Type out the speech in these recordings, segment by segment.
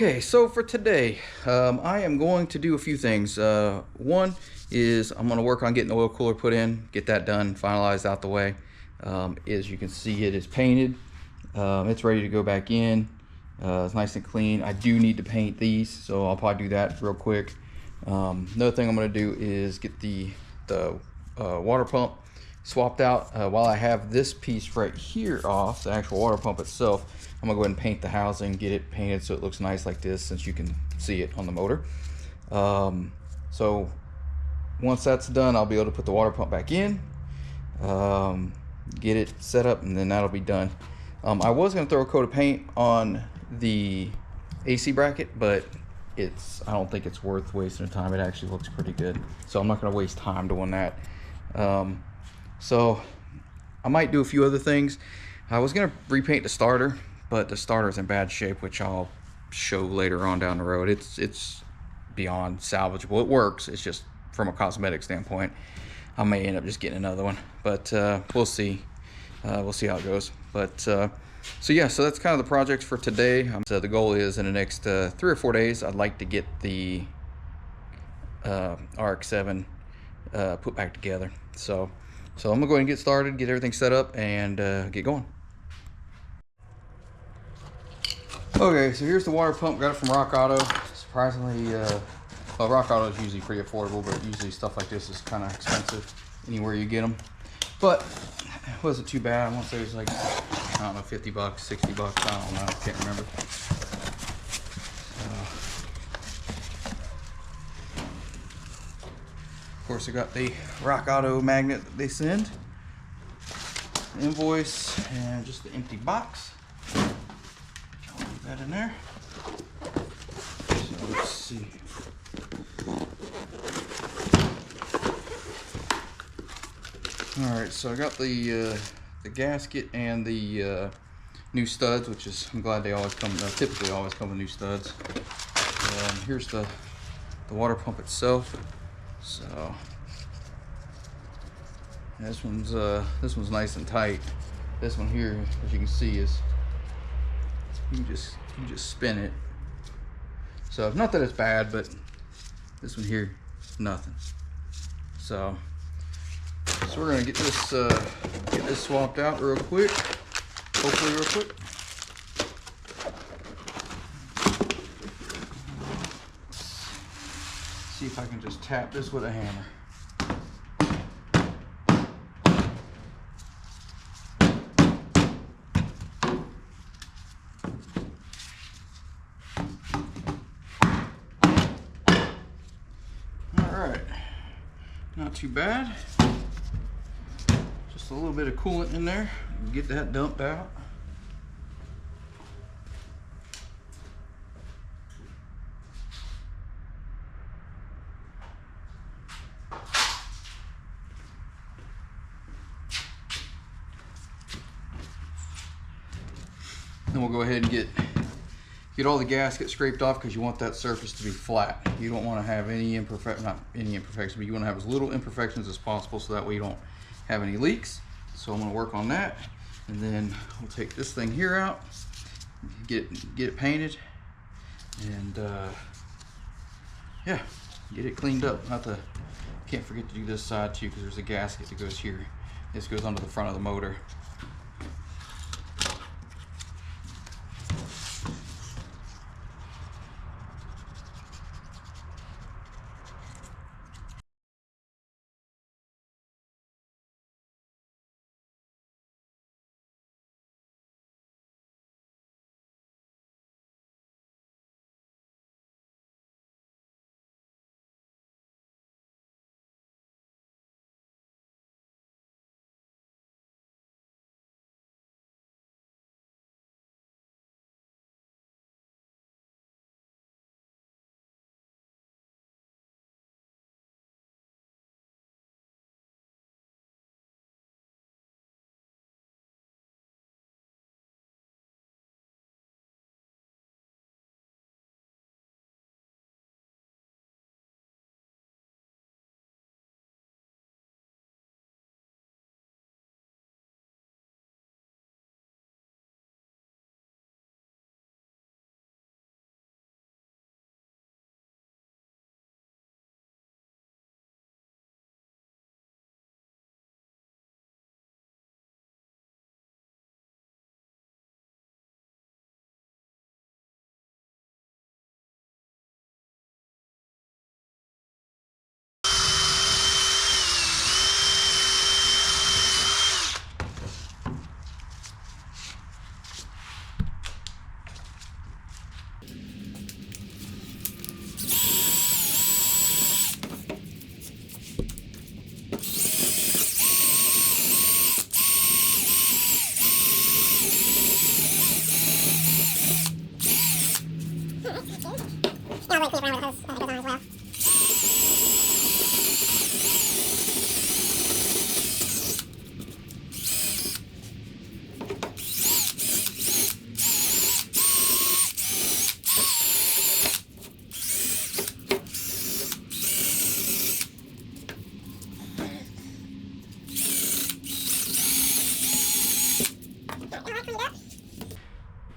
Okay, so for today, I am going to do a few things. One is I'm going to work on getting the oil cooler put in, get that done, finalized out the way. As you can see, it is painted. It's ready to go back in. It's nice and clean. I do need to paint these, so I'll probably do that real quick. Another thing I'm going to do is get the water pump swapped out. While I have this piece right here off, the actual water pump itself, I'm gonna go ahead and paint the housing, get it painted so it looks nice like this, since you can see it on the motor. So once that's done, I'll be able to put the water pump back in, get it set up, and then that'll be done. I was gonna throw a coat of paint on the AC bracket, but I don't think it's worth wasting the time. It actually looks pretty good, so I'm not gonna waste time doing that. So I might do a few other things. I was gonna repaint the starter, but the starter's in bad shape, which I'll show later on down the road. It's beyond salvageable. It works. It's just from a cosmetic standpoint. I may end up just getting another one, but we'll see. We'll see how it goes. But so yeah, so that's kind of the projects for today. So the goal is in the next 3 or 4 days, I'd like to get the RX-7 put back together. So I'm gonna go ahead and get started, get everything set up, and get going. Okay, so here's the water pump. Got it from Rock Auto. Surprisingly, well, Rock Auto is usually pretty affordable, but usually stuff like this is kind of expensive anywhere you get them. But it wasn't too bad. I want to say it was like, I don't know, 50 bucks, 60 bucks. I don't know. I can't remember. Of course, I got the Rock Auto magnet that they send, the invoice, and just the empty box. That in there. So let's see. All right, so I got the gasket and the new studs, which is, I'm glad they always come. Typically, always come with new studs. Here's the water pump itself. So this one's nice and tight. This one here, as you can see, is you can just spin it. So not that it's bad, but this one here, nothing. So we're gonna get this swapped out real quick. Hopefully real quick. See if I can just tap this with a hammer. Not too bad. Just a little bit of coolant in there. Get that dumped out. Then we'll go ahead and get all the gasket scraped off, because you want that surface to be flat. You don't want to have any not any imperfections, but you want to have as little imperfections as possible, so that way you don't have any leaks. So I'm going to work on that, and then we'll take this thing here out, get it painted, and yeah, get it cleaned up. Can't forget to do this side too, because there's a gasket that goes here. This goes onto the front of the motor.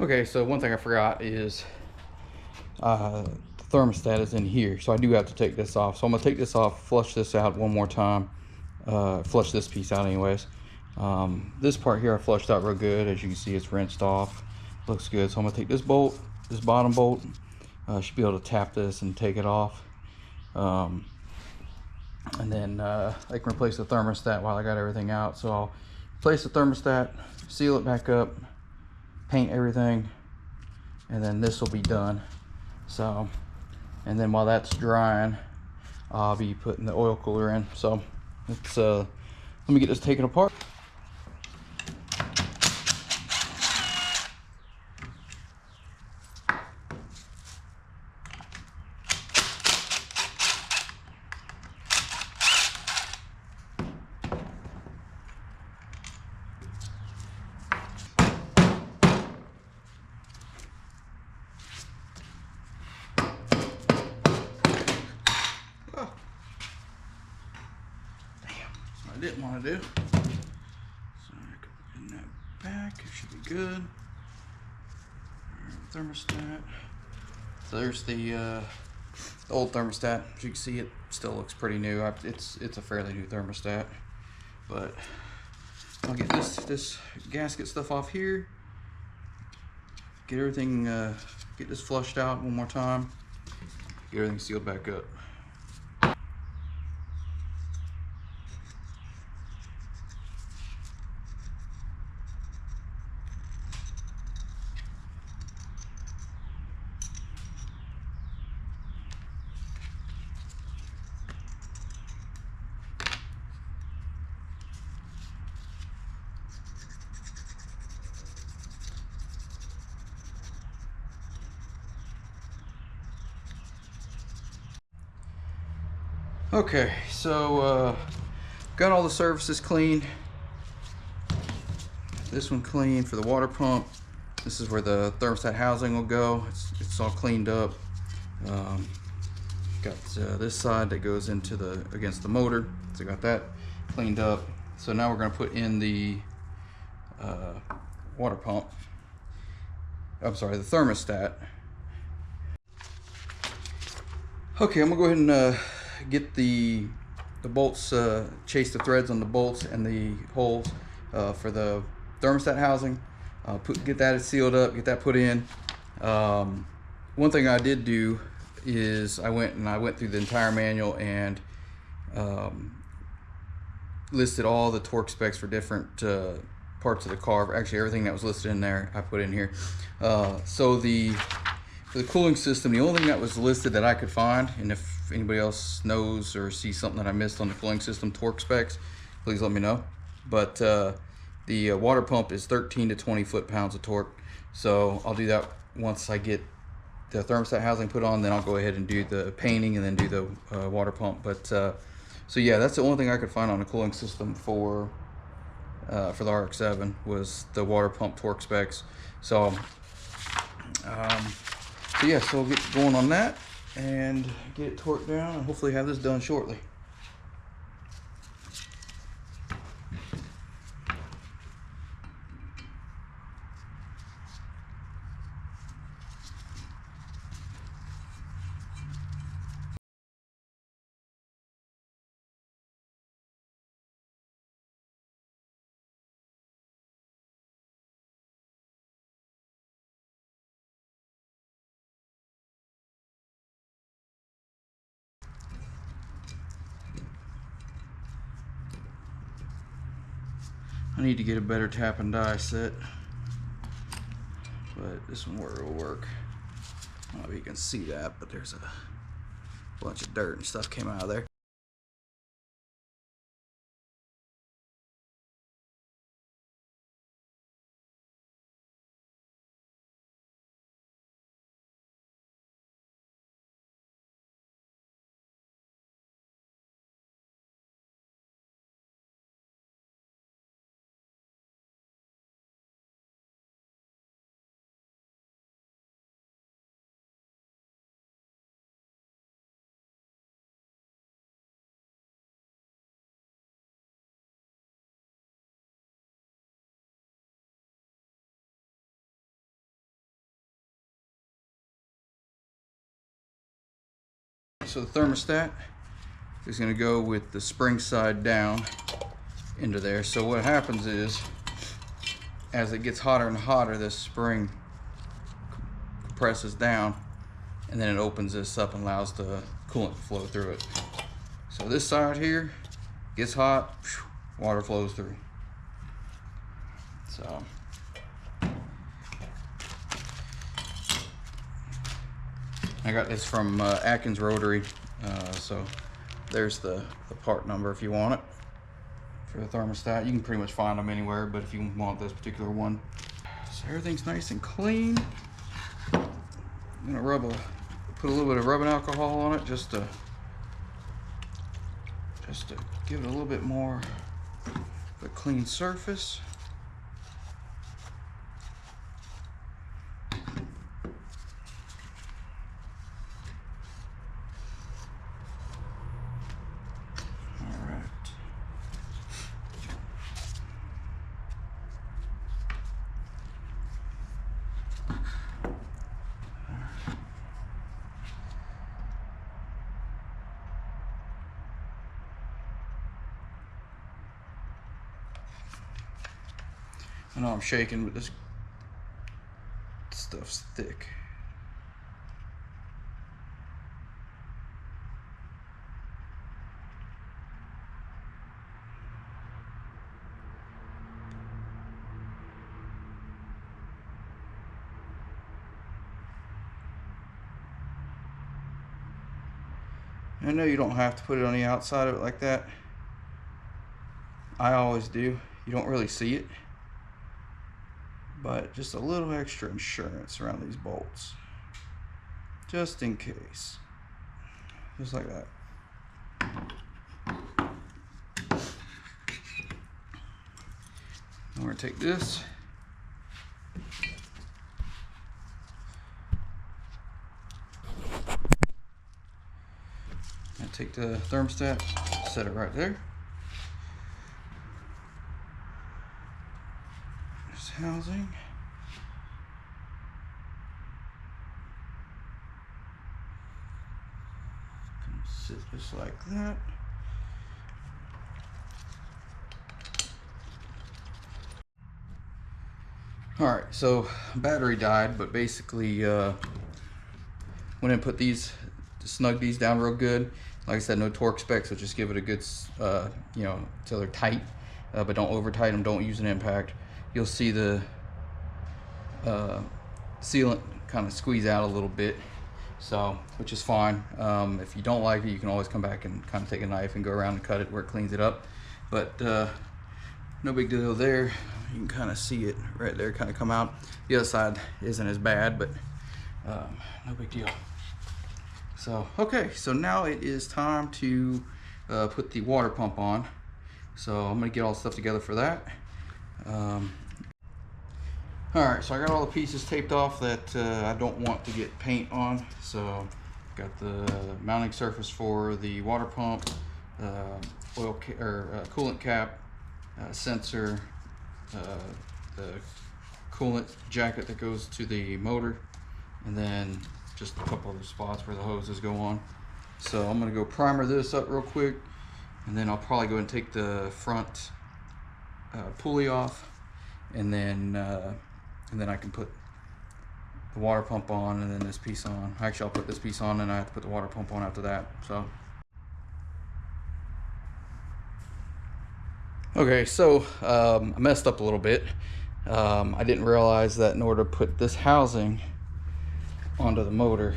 Okay, so one thing I forgot is the thermostat is in here, so I do have to take this off. So I'm gonna take this off, flush this out one more time, flush this piece out anyways. This part here I flushed out real good. As you can see, it's rinsed off, looks good. So I'm gonna take this bolt, this bottom bolt, should be able to tap this and take it off. And then I can replace the thermostat while I got everything out. So I'll replace the thermostat, seal it back up, paint everything, and then this will be done. So, and then while that's drying, I'll be putting the oil cooler in. So let's let me get this taken apart. I didn't want to do. So I can put that back. It should be good. Thermostat. So there's the old thermostat. As you can see, it still looks pretty new. It's a fairly new thermostat. But I'll get this gasket stuff off here. Get everything, get this flushed out one more time. Get everything sealed back up. Okay, so got all the surfaces clean. This one clean for the water pump. This is where the thermostat housing will go. It's all cleaned up. Got this side that goes into against the motor. So got that cleaned up. So now we're going to put in the water pump. I'm sorry, the thermostat. Okay, I'm gonna go ahead and get the bolts, chase the threads on the bolts and the holes for the thermostat housing. Get that sealed up, get that put in. One thing I did do is I went through the entire manual and listed all the torque specs for different parts of the car. Actually, everything that was listed in there I put in here. So for the cooling system, the only thing that was listed that I could find, and if anybody else knows or sees something that I missed on the cooling system torque specs, please let me know. But the water pump is 13 to 20 foot-pounds of torque. So I'll do that once I get the thermostat housing put on, then I'll go ahead and do the painting and then do the water pump. But so yeah, that's the only thing I could find on the cooling system for the RX-7 was the water pump torque specs. So so yeah, so we'll get going on that and get it torqued down and hopefully have this done shortly. I need to get a better tap and die set, but this one will work. I don't know if you can see that, but there's a bunch of dirt and stuff came out of there. so the thermostat is going to go with the spring side down into there. So what happens is, as it gets hotter and hotter, this spring compresses down, and then it opens this up and allows the coolant to flow through it. So this side here gets hot, water flows through. So I got this from Atkins Rotary, so there's the part number if you want it for the thermostat. You can pretty much find them anywhere, but if you want this particular one. So everything's nice and clean. I'm gonna put a little bit of rubbing alcohol on it just to give it a little bit more of a clean surface. I know I'm shaking, but this stuff's thick. I know you don't have to put it on the outside of it like that. I always do. You don't really see it. But just a little extra insurance around these bolts. Just in case. Just like that. I'm going to take this. Take the thermostat, set it right there. There's housing. Sit just like that. Alright, so battery died, but basically went and put these, snug these down real good. Like I said, no torque specs, so just give it a good, you know, till they're tight, but don't over tighten them, don't use an impact. You'll see the sealant kind of squeeze out a little bit, so, which is fine. If you don't like it, you can always come back and kind of take a knife and go around and cut it where it cleans it up. But no big deal there. You can kind of see it right there kind of come out. The other side isn't as bad, but no big deal. So, okay, so now it is time to put the water pump on. So I'm gonna get all the stuff together for that. All right, so I got all the pieces taped off that I don't want to get paint on. So got the mounting surface for the water pump, coolant cap, sensor, the coolant jacket that goes to the motor, and then just a couple other spots where the hoses go on. So I'm gonna go primer this up real quick, and then I'll probably go and take the front pulley off, and then I can put the water pump on, and then this piece on. Actually, I'll put this piece on, and I have to put the water pump on after that. So okay, so I messed up a little bit. I didn't realize that in order to put this housing onto the motor,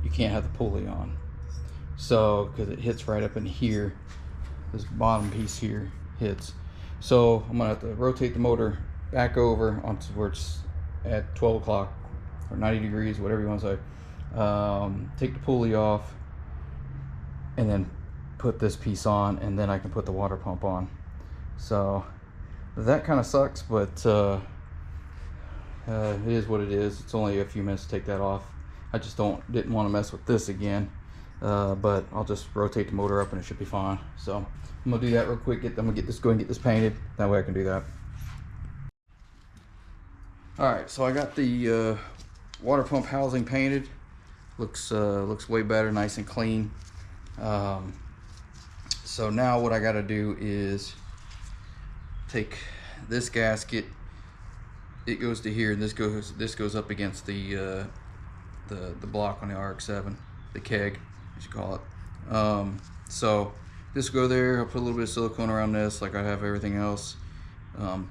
you can't have the pulley on. So, because it hits right up in here, this bottom piece here hits. So I'm gonna have to rotate the motor back over onto where it's at 12 o'clock or 90 degrees, whatever you want to say. Take the pulley off, and then put this piece on, and then I can put the water pump on. So that kind of sucks, but it is what it is. It's only a few minutes to take that off. I just didn't want to mess with this again, but I'll just rotate the motor up and it should be fine. So I'm gonna do that real quick. I'm gonna go ahead and get this painted. That way I can do that. All right, so I got the water pump housing painted. Looks way better, nice and clean. So now what I got to do is take this gasket. It goes to here, and this goes up against the block on the RX-7, the keg, as you call it. So this will go there. I'll put a little bit of silicone around this, like I have everything else.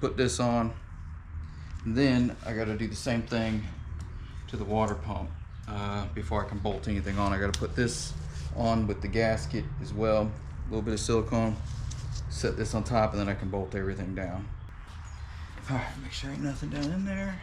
Put this on. And then I got to do the same thing to the water pump. Before I can bolt anything on, I got to put this on with the gasket as well. A little bit of silicone. Set this on top, and then I can bolt everything down. All right, make sure ain't nothing down in there.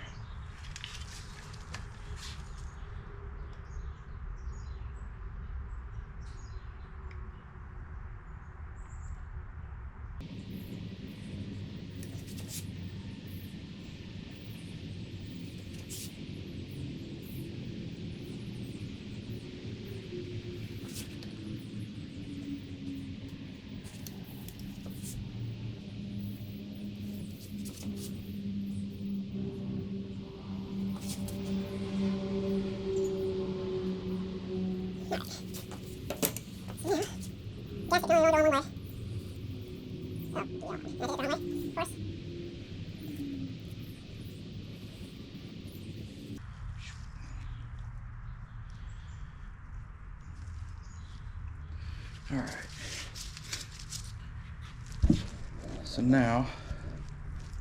All right. So now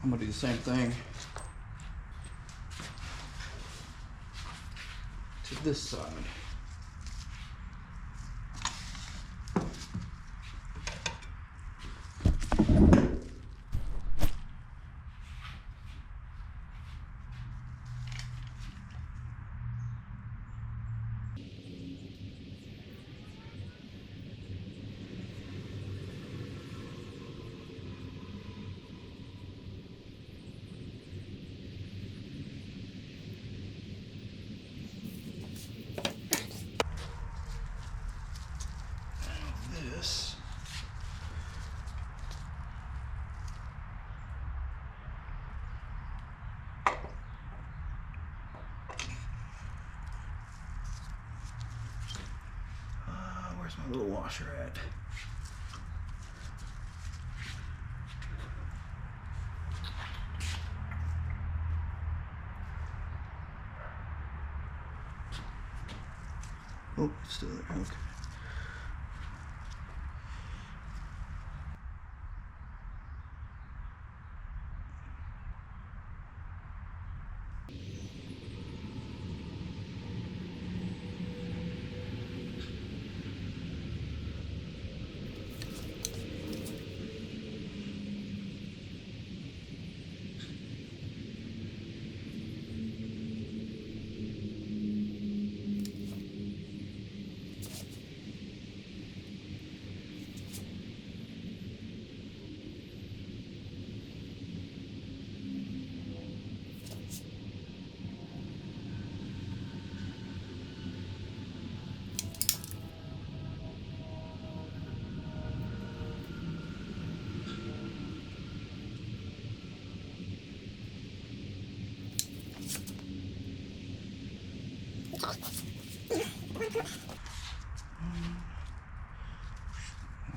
I'm gonna do the same thing to this side. This. Where's my little washer at? Oh, it's still there. Okay.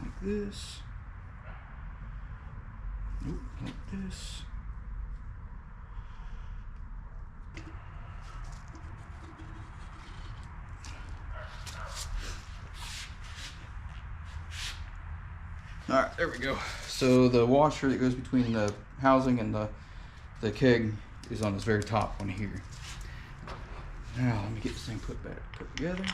Like this. Nope, like this. All right, there we go. So the washer that goes between the housing and the keg is on this very top one here. Now let me get this thing put together.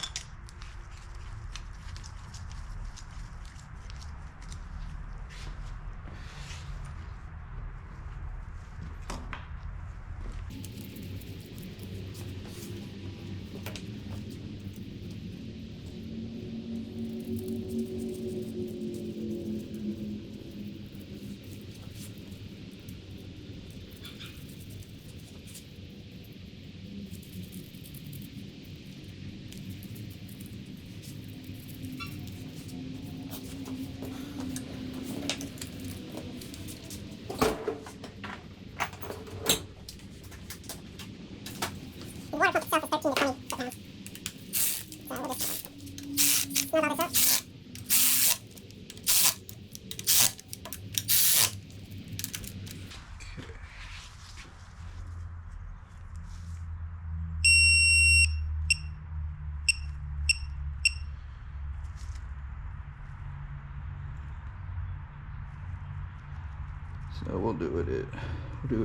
So we'll do it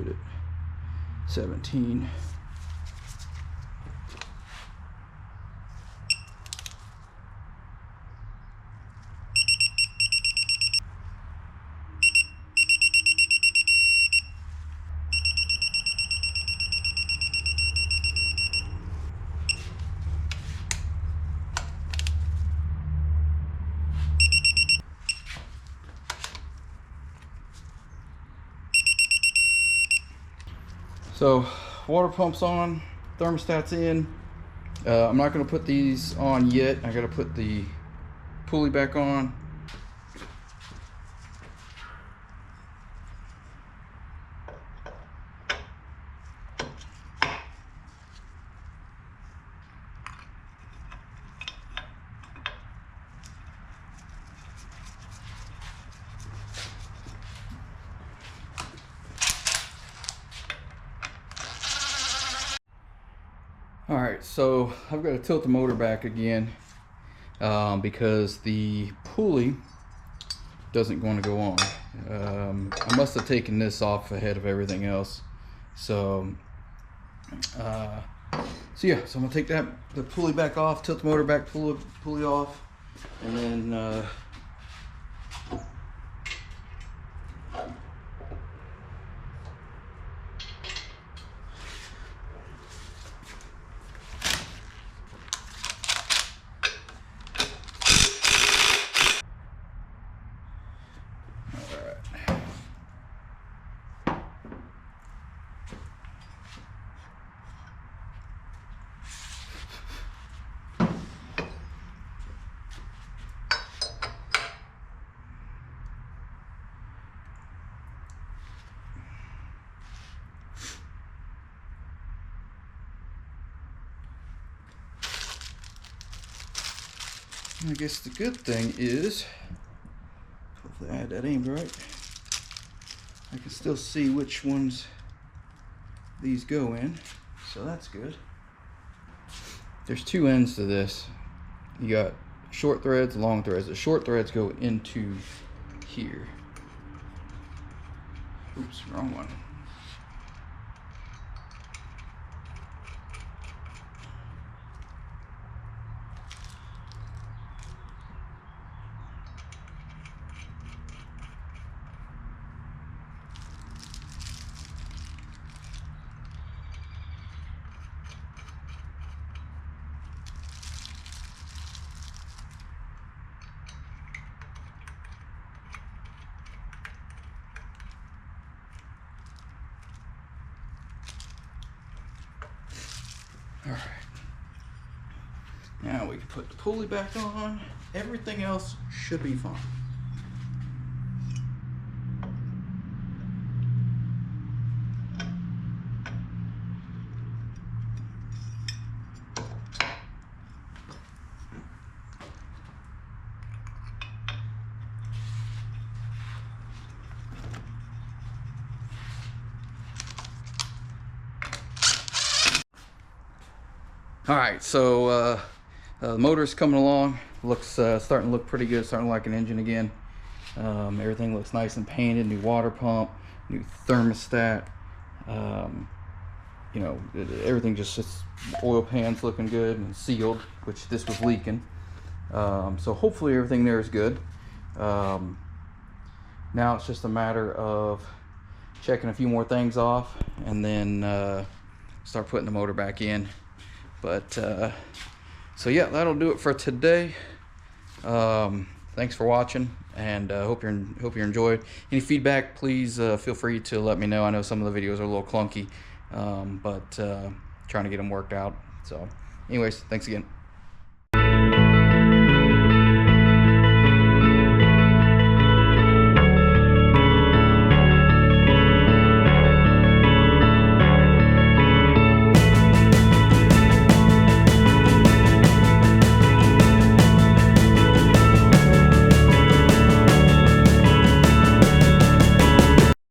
at 17. So water pump's on, thermostat's in. I'm not going to put these on yet. I got to put the pulley back on. All right, so I've got to tilt the motor back again because the pulley doesn't want to go on. I must have taken this off ahead of everything else. So yeah, so I'm gonna take the pulley back off, tilt the motor back, pulley off, and then I guess the good thing is, hopefully I had that aimed right, I can still see which ones these go in, so that's good. There's two ends to this. You got short threads, long threads. The short threads go into here. Oops, wrong one. All right, now we can put the pulley back on. Everything else should be fine. All right, so the motor's coming along. Looks starting to look pretty good. Starting like an engine again. Everything looks nice and painted. New water pump, new thermostat. You know, everything just oil pan's looking good and sealed, which this was leaking. So hopefully everything there is good. Now it's just a matter of checking a few more things off and then start putting the motor back in. But so yeah, that'll do it for today. Thanks for watching, and hope you enjoyed. Any feedback, please feel free to let me know. I know some of the videos are a little clunky, but trying to get them worked out. So anyways, thanks again.